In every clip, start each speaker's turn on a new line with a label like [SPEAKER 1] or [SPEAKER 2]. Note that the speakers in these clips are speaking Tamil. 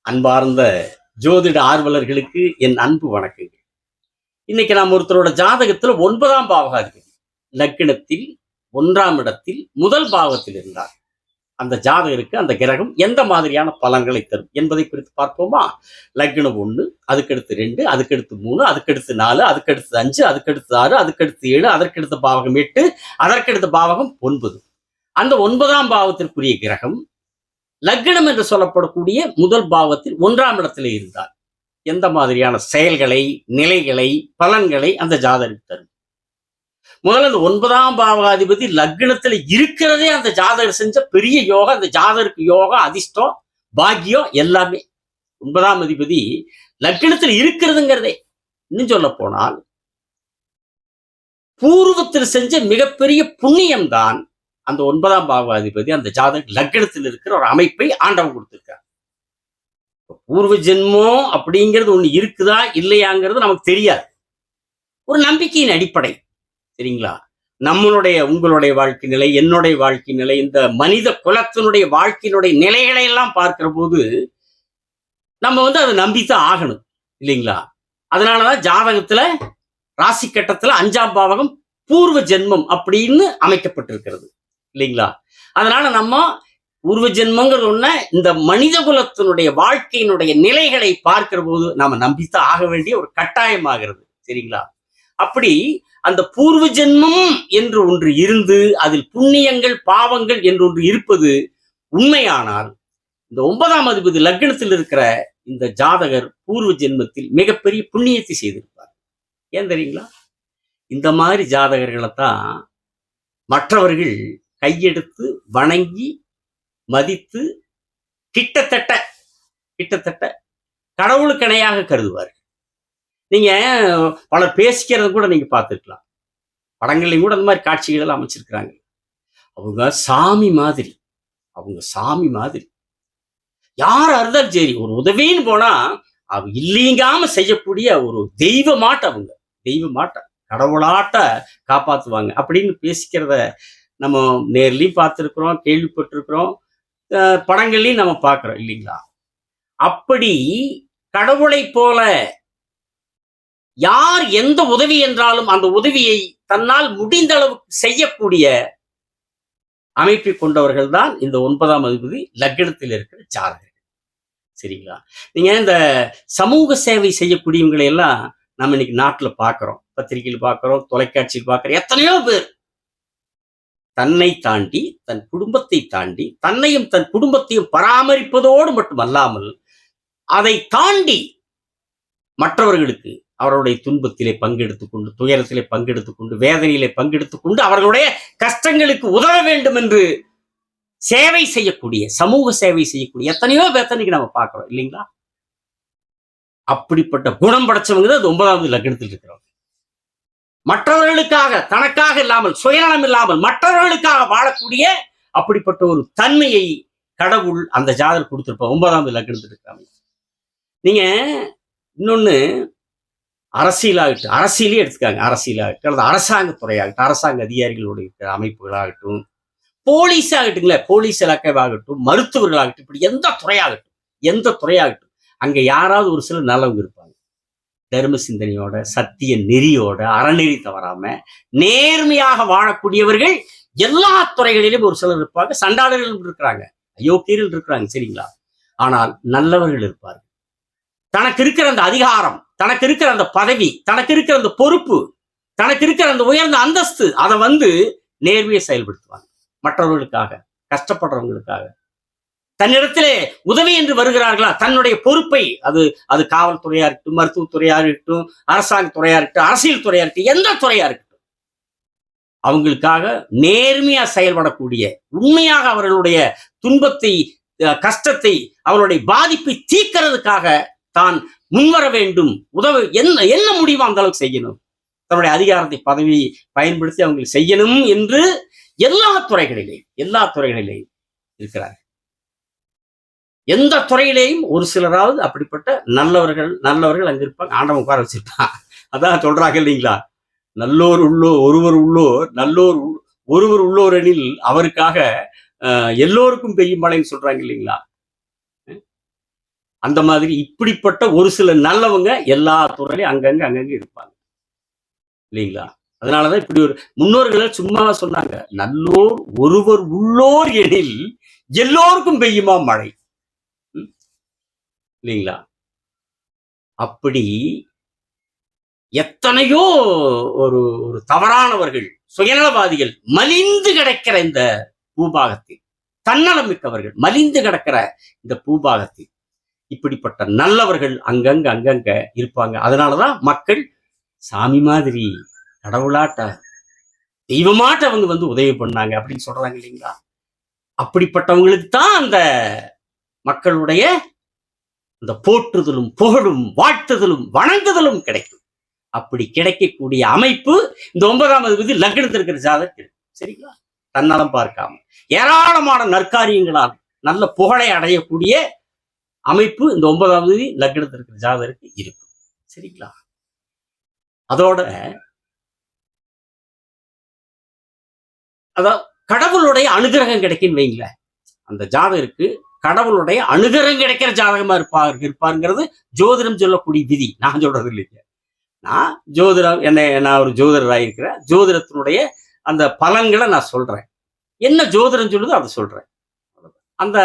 [SPEAKER 1] அன்பார்ந்த ஜோதிட ஆர்வலர்களுக்கு என் அன்பு வணக்கங்கள். இன்னைக்கு நாம் ஒருத்தரோட ஜாதகத்துல 9ஆம் பாவகாதிபதி லக்னத்தில் 1ஆம் இடத்தில் முதல் பாவத்தில் இருந்தார். அந்த ஜாதகருக்கு அந்த கிரகம் எந்த மாதிரியான பலன்களை தரும் என்பதை குறித்து பார்ப்போமா? லக்னம் 1, அதுக்கடுத்து 2, அதுக்கடுத்து 3, அதுக்கடுத்து 4, அதுக்கடுத்து 5, அதுக்கடுத்து 6, அதுக்கடுத்து 7, அதற்கடுத்த பாவகம் 8, அதற்கடுத்த பாவகம் 9. அந்த 9ஆம் பாவத்திற்குரிய கிரகம் லக்னம் என்று சொல்லப்படக்கூடிய முதல் பாவத்தில் 1ஆம் இடத்துல இருந்தார். எந்த மாதிரியான செயல்களை, நிலைகளை, பலன்களை அந்த ஜாதகருக்கு தரும்? முதல்ல அந்த 9ஆம் பாவகாதிபதி லக்னத்துல இருக்கிறதே அந்த ஜாதகர் செஞ்ச பெரிய யோகம். அந்த ஜாதகருக்கு யோகம், அதிர்ஷ்டம், பாக்கியம் எல்லாமே. 9ஆம் அதிபதி லக்னத்தில் இருக்கிறதுங்கிறதே இன்னும் சொல்ல போனால் பூர்வத்தில் செஞ்ச மிகப்பெரிய புண்ணியம் தான் அந்த 9ஆம் பாவகாதிபதி அந்த ஜாதக லக்னத்தில் இருக்கிற ஒரு அமைப்பை ஆண்டவன் கொடுத்திருக்கார். பூர்வ ஜென்மம் அப்படிங்கிறது ஒண்ணு இருக்குதா இல்லையாங்கிறது நமக்கு தெரியாது. ஒரு நம்பிக்கையின் அடிப்படை, சரிங்களா? நம்மளுடைய உங்களுடைய வாழ்க்கை நிலை, என்னுடைய வாழ்க்கை நிலை, இந்த மனித குலத்தினுடைய வாழ்க்கையினுடைய நிலைகளை எல்லாம் பார்க்கிற போது நம்ம அதை நம்பித்தான் ஆகணும், இல்லைங்களா? அதனாலதான் ஜாதகத்துல ராசி கட்டத்துல 5ஆம் பாவகம் பூர்வ ஜென்மம் அப்படின்னு அமைக்கப்பட்டிருக்கிறது, இல்லைங்களா? அதனால நம்ம பூர்வ ஜென்மங்கிறது ஒண்ண இந்த மனித குலத்தினுடைய வாழ்க்கையினுடைய நிலைகளை பார்க்கிற போது நாம நம்பித்தான் ஆக வேண்டிய ஒரு கட்டாயமாகிறது, சரிங்களா? அப்படி அந்த பூர்வ ஜென்மம் என்று ஒன்று இருந்து அதில் புண்ணியங்கள், பாவங்கள் என்று ஒன்று இருப்பது உண்மையானால் இந்த 9ஆம் அதிபதி லக்னத்தில் இருக்கிற இந்த ஜாதகர் பூர்வ ஜென்மத்தில் மிகப்பெரிய புண்ணியத்தை செய்திருப்பார். ஏன் தெரியுங்களா? இந்த மாதிரி ஜாதகர்களைத்தான் மற்றவர்கள் கையெடுத்து வணங்கி மதித்து கிட்டத்தட்ட கடவுளுக்கணையாக கருதுவார். நீங்க பலர் பேசிக்கிறத கூட நீங்க பார்த்துருக்கலாம். படங்கள்லையும் கூட அந்த மாதிரி காட்சிகள் எல்லாம் அமைச்சிருக்கிறாங்க. அவங்க சாமி மாதிரி யாரா இருந்தாலும் சரி, ஒரு உதவின்னு போனா அவ இல்லைங்காம செய்யக்கூடிய ஒரு தெய்வமாட்ட கடவுளாட்ட காப்பாத்துவாங்க அப்படின்னு பேசிக்கிறத நம்ம நேர்லயும் பார்த்துருக்கிறோம், கேள்விப்பட்டிருக்கிறோம், படங்கள்லையும் நம்ம பார்க்கிறோம், இல்லைங்களா? அப்படி கடவுளை போல யார் எந்த உதவி என்றாலும் அந்த உதவியை தன்னால் முடிந்த அளவுக்கு செய்யக்கூடிய அமைப்பை கொண்டவர்கள் தான் இந்த 9ஆம் அதிபதி லக்னத்தில் இருக்கிற ஜாதகர்கள், சரிங்களா? நீங்க இந்த சமூக சேவை செய்யக்கூடியவங்களை எல்லாம் நம்ம இன்னைக்கு நாட்டுல பார்க்கிறோம், பத்திரிகையில் பார்க்கிறோம், தொலைக்காட்சியில் பார்க்கிறோம். எத்தனையோ பேர் தன்னை தாண்டி, தன் குடும்பத்தை தாண்டி, தன்னையும் தன் குடும்பத்தையும் பராமரிப்பதோடு மட்டுமல்லாமல் அதை தாண்டி மற்றவர்களுக்கு அவர்களுடைய துன்பத்திலே பங்கெடுத்துக் கொண்டு, துயரத்திலே பங்கெடுத்துக் கொண்டு, வேதனையிலே பங்கெடுத்துக் கொண்டு அவர்களுடைய கஷ்டங்களுக்கு உதவ வேண்டும் என்று சேவை செய்யக்கூடிய, சமூக சேவை செய்யக்கூடிய எத்தனையோ பேத்தனைக்கு நம்ம பார்க்கிறோம், இல்லைங்களா? அப்படிப்பட்ட குணம் படைச்சவங்க தான் 9ஆவது லக்னத்தில் இருக்கிறவங்க. மற்றவர்களுக்காக, தனக்காக இல்லாமல், சுயநலம் இல்லாமல் மற்றவர்களுக்காக வாழக்கூடிய அப்படிப்பட்ட ஒரு தன்மையை கடவுள் அந்த ஜாதகர் கொடுத்திருப்பார் 9ஆவது லக்னத்தில் இருக்கிறாங்க. நீங்க இன்னொன்னு அரசியலே எடுத்துக்காங்க. அரசியலாகட்டும் அல்லது அரசாங்க துறையாகட்டும், அரசாங்க அதிகாரிகளுடைய இருக்கிற அமைப்புகளாகட்டும், போலீஸ் ஆகட்டுங்களே, போலீஸ் இலாக்காகட்டும், மருத்துவர்களாகட்டும், இப்படி எந்த துறையாகட்டும் அங்க யாராவது ஒரு சிலர் நல்லவங்க இருப்பாங்க. தர்ம சிந்தனையோட, சத்திய நெறியோட, அறநெறி தவறாம நேர்மையாக வாழக்கூடியவர்கள் எல்லா துறைகளிலும் ஒரு சிலர் இருப்பாங்க. சண்டாளர்கள் இருக்கிறாங்க, அயோக்கியர்கள் இருக்கிறாங்க, சரிங்களா? ஆனால் நல்லவர்கள் இருப்பார்கள். தனக்கு இருக்கிற அந்த அதிகாரம், தனக்கு இருக்கிற அந்த பதவி, தனக்கு இருக்கிற அந்த பொறுப்பு, தனக்கு இருக்கிற அந்த உயர்ந்த அந்தஸ்து, அதை நேர்மையை செயல்படுத்துவாங்க. மற்றவர்களுக்காக, கஷ்டப்படுறவங்களுக்காக, தன்னிடத்திலே உதவி என்று வருகிறார்களா, தன்னுடைய பொறுப்பை, அது காவல்துறையா இருக்கட்டும், மருத்துவத்துறையா இருக்கட்டும், அரசாங்க துறையா இருக்கட்டும், அரசியல் துறையா இருக்கட்டும், எந்த துறையா இருக்கட்டும், அவங்களுக்காக நேர்மையா செயல்படக்கூடிய, உண்மையாக அவர்களுடைய துன்பத்தை, கஷ்டத்தை, அவருடைய பாதிப்பை தீர்க்கிறதுக்காக தான் முன்வர வேண்டும். என்ன முடியுமோ அந்த அளவுக்கு செய்யணும். தன்னுடைய அதிகாரத்தை, பதவியை பயன்படுத்தி அவங்களுக்கு செய்யணும் என்று எல்லா துறைகளிலேயும் இருக்கிறார். எந்த துறையிலேயும் ஒரு சிலராவது அப்படிப்பட்ட நல்லவர்கள் அங்க இருப்பாங்க. ஆண்டவன் உட்கார வச்சிருப்பான். அதான் சொல்றாங்க, இல்லைங்களா? ஒருவர் உள்ளோர் எனில் அவருக்காக எல்லோருக்கும் பெய்யும் மழைன்னு சொல்றாங்க, இல்லைங்களா? அந்த மாதிரி இப்படிப்பட்ட ஒரு சில நல்லவங்க எல்லா துறையிலையும் அங்கங்க இருப்பாங்க இல்லைங்களா? அதனாலதான் இப்படி ஒரு முன்னோர்களை சும்மா சொன்னாங்க, நல்லோர் ஒருவர் உள்ளோர் எனில் எல்லோருக்கும் பெய்யுமா மழை இல்லைங்களா? அப்படி எத்தனையோ ஒரு ஒரு தவறானவர்கள், சுயநலவாதிகள் மலிந்து கிடக்கிற இந்த பூபாகத்தில், தன்னலம் மிக்கவர்கள் மலிந்து கிடக்கிற இந்த பூபாகத்தில் இப்படிப்பட்ட நல்லவர்கள் அங்கங்க இருப்பாங்க. அதனாலதான் மக்கள் சாமி மாதிரி, கடவுளாட்ட, தெய்வமாட்ட அவங்க உதவி பண்ணாங்க அப்படின்னு சொல்றாங்க இல்லைங்களா? அப்படிப்பட்டவங்களுக்கு தான் அந்த மக்களுடைய அந்த போற்றுதலும் புகழும் வாழ்த்துதலும் வணங்குதலும் கிடைக்கும். அப்படி கிடைக்கக்கூடிய அமைப்பு இந்த 9ஆம் அதிபதி லக்னத்தில் இருக்கிற ஜாதகத்தில். சரிங்களா? தன்னலம் பார்க்காம ஏராளமான நற்காரியங்களால் நல்ல புகழை அடையக்கூடிய அமைப்பு இந்த 9ஆம் அதிபதி லக்னத்தில் இருக்கிற ஜாதகருக்கு இருக்கும். சரிங்களா? அதோட அதாவது கடவுளுடைய அனுகிரகம் கிடைக்குன்னு வைங்களேன். அந்த ஜாதகருக்கு கடவுளுடைய அனுகிரகம் கிடைக்கிற ஜாதகமா இருப்பாருங்கிறது ஜோதிடம் சொல்லக்கூடிய விதி. நான் சொல்றது இல்லைங்க. நான் ஜோதிடம் நான் ஒரு ஜோதிடராக இருக்கிறேன். ஜோதிடத்தினுடைய அந்த பலன்களை நான் சொல்றேன். என்ன ஜோதிடம் சொல்லுதோ அதை சொல்றேன். அந்த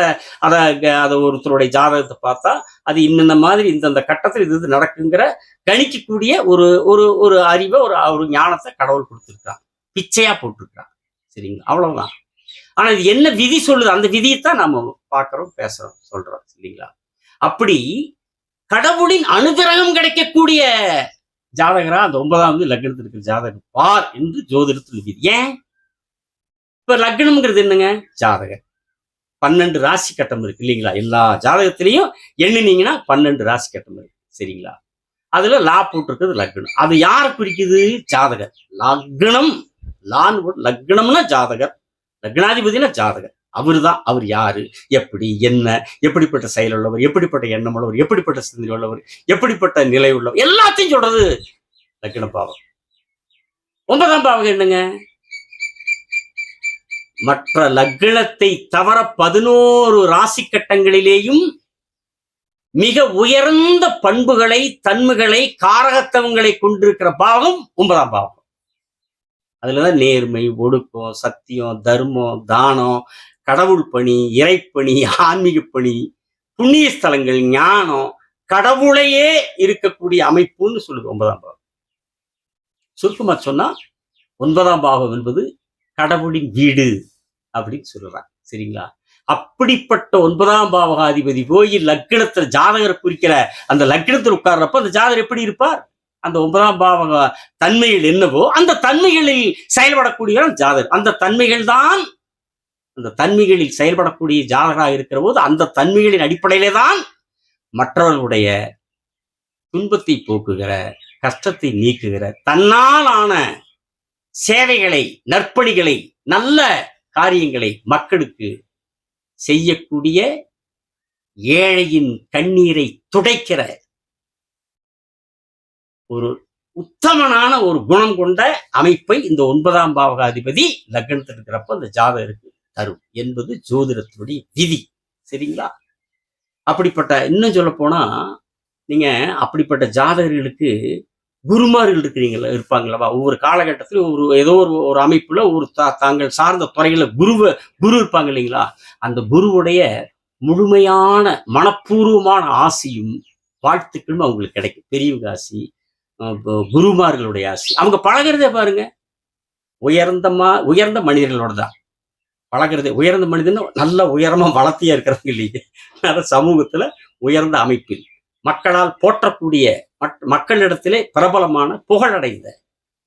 [SPEAKER 1] அதை ஒருத்தருடைய ஜாதகத்தை பார்த்தா அது இன்னென்ன மாதிரி இந்த கட்டத்தில் இது நடக்குங்கிற கணிக்கக்கூடிய ஒரு ஒரு ஒரு அறிவை ஒரு ஞானத்தை கடவுள் கொடுத்துருக்கான், பிச்சையா போட்டிருக்கான். சரிங்களா? அவ்வளவுதான். ஆனா இது என்ன விதி சொல்லுது, அந்த விதியைத்தான் நாம பார்க்கிறோம், பேசுறோம், சொல்றோம். இல்லைங்களா? அப்படி கடவுளின் அனுகிரகம் கிடைக்கக்கூடிய ஜாதகரா அந்த 9ஆம் லக்னத்தில் இருக்கிற ஜாதகம் பார் என்று ஜோதிடத்தில் விதி. ஏன்? இப்ப லக்னம்ங்கிறது என்னங்க? ஜாதகர். 12 ராசி கட்டம் இருக்கு இல்லைங்களா? எல்லா ஜாதகத்திலையும் எண்ணினீங்கன்னா 12 ராசி கட்டம் இருக்கு. சரிங்களா? அதுல லா போட்டிருக்கிறது லக்னம். அது யாரை குறிக்குது? ஜாதகர். லக்னம், லக்னம்னா ஜாதகர், லக்னாதிபதினா ஜாதகர். அவரு தான். அவர் யாரு, எப்படி, என்ன, எப்படிப்பட்ட செயல் உள்ளவர், எப்படிப்பட்ட எண்ணம் உள்ளவர், எப்படிப்பட்ட சிந்தனை உள்ளவர், எப்படிப்பட்ட நிலை உள்ளவர், எல்லாத்தையும் சொல்றது லக்ன பாவம். 9ஆம் பாவம் என்னங்க? மற்ற லக்னத்தை தவிர 11 ராசி கட்டங்களிலேயும் மிக உயர்ந்த பண்புகளை, தன்மைகளை, காரகத்துவங்களை கொண்டிருக்கிற பாவம் 9ஆம் பாவம். அதுலதான் நேர்மை, ஒடுக்கம், சத்தியம், தர்மம், தானம், கடவுள் பணி, இறைப்பணி, ஆன்மீக பணி, புண்ணிய ஸ்தலங்கள், ஞானம், கடவுளையே இருக்கக்கூடிய அமைப்புன்னு சொல்லுது 9ஆம் பாவம். சுருக்கமா சொன்னா 9ஆம் பாவம் என்பது கடவுளின் வீடு அப்படின்னு சொல்லுறாங்க. சரிங்களா? அப்படிப்பட்ட 9ஆம் பாவகாதிபதி போய் லக்னத்துல ஜாதகரை குறிக்கிற அந்த லக்னத்தில் உட்கார்றப்ப அந்த ஜாதகர் எப்படி இருப்பார்? அந்த 9ஆம் பாவக தன்மைகள் என்னவோ அந்த தன்மைகளில் செயல்படக்கூடிய ஜாதகர். அந்த தன்மைகள் தான், அந்த தன்மைகளில் செயல்படக்கூடிய ஜாதகராக இருக்கிற போது அந்த தன்மைகளின் அடிப்படையிலே தான் மற்றவர்களுடைய துன்பத்தை போக்குகிற, கஷ்டத்தை நீக்குகிற, தன்னால் ஆன சேவைகளை, நற்பணிகளை, நல்ல காரியங்களை மக்களுக்கு செய்யக்கூடிய, ஏழையின் கண்ணீரை துடைக்கிற ஒரு உத்தமனான ஒரு குணம் கொண்ட அமைப்பை இந்த 9ஆம் பாவகாதிபதி லக்னத்தில் இருக்கிறப்ப அந்த ஜாதகருக்கு தரும் என்பது ஜோதிடத்தினுடைய விதி. சரிங்களா? அப்படிப்பட்ட, இன்னும் சொல்ல போனா, நீங்க அப்படிப்பட்ட ஜாதகர்களுக்கு குருமார்கள் இருப்பாங்களா? ஒவ்வொரு காலகட்டத்திலும் ஏதோ ஒரு அமைப்புல தாங்கள் சார்ந்த துறையில குரு இருப்பாங்க இல்லைங்களா? அந்த குருவுடைய முழுமையான மனப்பூர்வமான ஆசியும் வாழ்த்துக்களும் அவங்களுக்கு கிடைக்கும். பெரியவங்க ஆசி, குருமார்களுடைய ஆசி. அவங்க பழகிறதே பாருங்க உயர்ந்த மனிதர்களோட தான் பழகிறது. உயர்ந்த மனிதன் நல்ல உயரமா வளர்த்தியா இருக்கிறவங்க இல்லைங்க. சமூகத்துல உயர்ந்த அமைப்பில் மக்களால் போற்றக்கூடிய, மக்களிடத்திலே பிரபலமான, புகழடைந்த,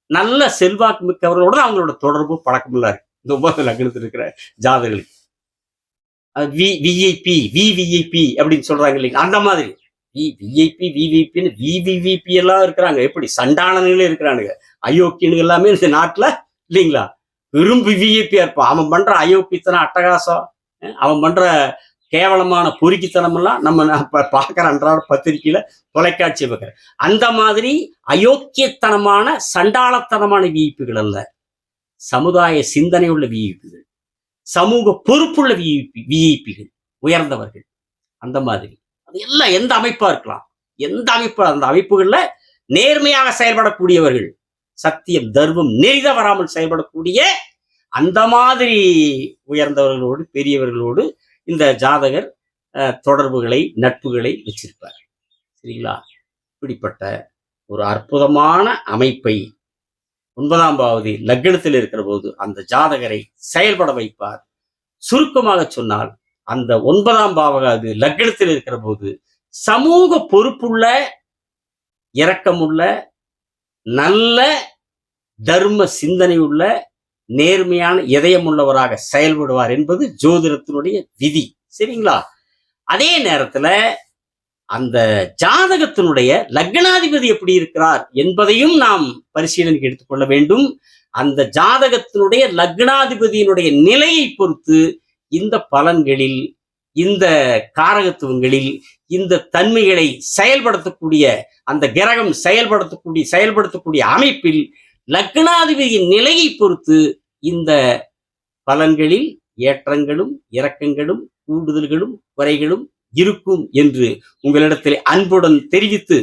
[SPEAKER 1] நல்ல செல்வாக்கு மிக்கவர்களோட அவங்களோட தொடர்பு பழக்கமில்ல இருக்கு இந்த 9ஆம் லக்னத்தில் இருக்கிற ஜாதகர்களுக்கு. விஐபி, விவிஐபி அப்படின்னு சொல்றாங்க இல்லைங்க? அந்த மாதிரி விஐபி, விவிபின்னு விவிவிபி எல்லாம் இருக்கிறாங்க. எப்படி சண்டாளனுங்களே இருக்கிறானுங்க, அயோக்கியனுங்க எல்லாமே இந்த நாட்டுல இல்லைங்களா? வெறும் விவிஐபியா இருப்பான். அவன் பண்ற அயோக்கியத்தனம், அட்டகாசம், அவன் பண்ற கேவலமான பொறுக்கித்தனம் எல்லாம் நம்ம பார்க்கிற அன்றாட பத்திரிகையில, தொலைக்காட்சி பார்க்கிற அந்த மாதிரி அயோக்கியத்தனமான, சண்டாளத்தனமான விஐபிகள் அல்ல. சமுதாய சிந்தனை உள்ள விஐபிகள், சமூக பொறுப்புள்ள விஐபிகள், உயர்ந்தவர்கள். அந்த மாதிரி அது எல்லாம் எந்த அமைப்பா இருக்கலாம், எந்த அமைப்பு, அந்த அமைப்புகள்ல நேர்மையாக செயல்படக்கூடியவர்கள், சத்தியம் தர்மம் நெறி தவறாமல் செயல்படக்கூடிய அந்த மாதிரி உயர்ந்தவர்களோடு பெரியவர்களோடு இந்த ஜாதகர் தொடர்புகளை நட்புகளை வச்சிருப்பார். சரிங்களா? இப்படிப்பட்ட ஒரு அற்புதமான அமைப்பை 9ஆம் பாவதி லக்னத்தில் இருக்கிற போது அந்த ஜாதகரை செயல்பட வைப்பார். சுருக்கமாக சொன்னால் அந்த 9ஆம் பாவகாது லக்னத்தில் இருக்கிற போது சமூக பொறுப்புள்ள, இரக்கமுள்ள, நல்ல தர்ம சிந்தனை உள்ள, நேர்மையான இதயமுள்ளவராக செயல்படுவார் என்பது ஜோதிடத்தினுடைய விதி. சரிங்களா? அதே நேரத்துல அந்த ஜாதகத்தினுடைய லக்னாதிபதி எப்படி இருக்கிறார் என்பதையும் நாம் பரிசீலனைக்கு எடுத்துக்கொள்ள வேண்டும். அந்த ஜாதகத்தினுடைய லக்னாதிபதியினுடைய நிலையை பொறுத்து இந்த பலன்களில், இந்த காரகத்துவங்களில், இந்த தன்மைகளை செயல்படுத்தக்கூடிய, அந்த கிரகம் செயல்படுத்தக்கூடிய அமைப்பில் லக்னாதிபதியின் நிலையை பொறுத்து இந்த பலன்களில் ஏற்றங்களும் இறக்கங்களும் கூடுதல்களும் குறைகளும் இருக்கும் என்று உங்களிடத்தில் அன்புடன் தெரிவித்து,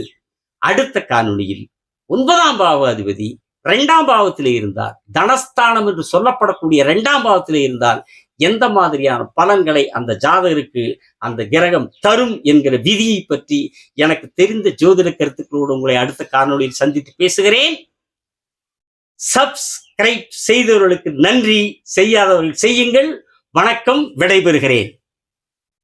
[SPEAKER 1] அடுத்த காணொளியில் 9ஆம் பாவாதிபதி 2ஆம் பாவத்திலே இருந்தால், தனஸ்தானம் என்று சொல்லப்படக்கூடிய 2ஆம் பாவத்திலே இருந்தால் எந்த மாதிரியான பலன்களை அந்த ஜாதகருக்கு அந்த கிரகம் தரும் என்கிற விதியை பற்றி எனக்கு தெரிந்த ஜோதிட கருத்துக்களோடு உங்களை அடுத்த காணொளியில் சந்தித்து பேசுகிறேன். சப்ஸ்கிரைப் செய்தவர்களுக்கு நன்றி, செய்யாதவர்கள் செய்யுங்கள். வணக்கம், விடைபெறுகிறேன்.